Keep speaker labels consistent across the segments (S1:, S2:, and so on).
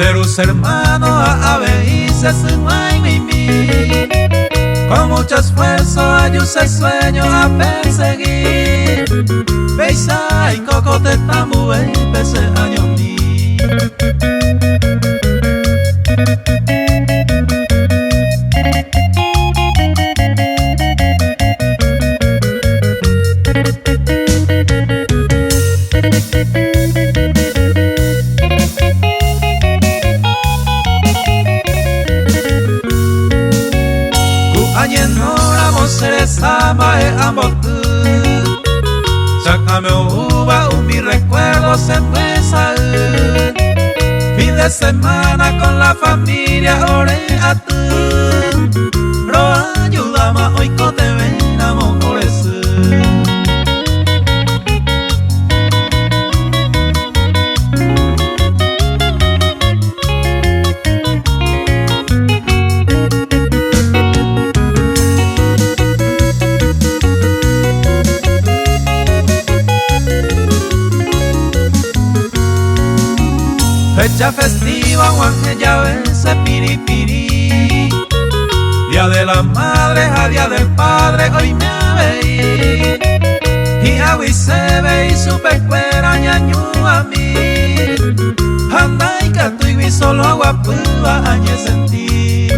S1: Serus hermanos a veces mi con mucho esfuerzo ayuda el sueño a perseguir. Beisa y cocote tambu pese año ni. Sama e ambotu Sacame uva mi recuerdo se empieza fin de semana con la familia ore a tu Ro ayudama hoy cote venamos por eso fecha festiva, Juan ya vence piripiri. Día de las madres a día del padre, hoy me veí. Y agui se ve y super cuera ñañu a mí. Anda y canto y vi solo agua púa añe sentí.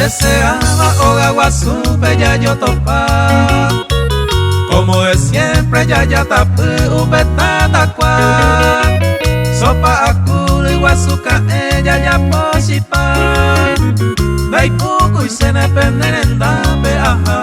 S1: Deseaba Ogawa supe ya yo topa como de siempre ya tapu upeta takwa sopa akulu y guasuka ella ya posipa dai poco y se ne penderenda pe aja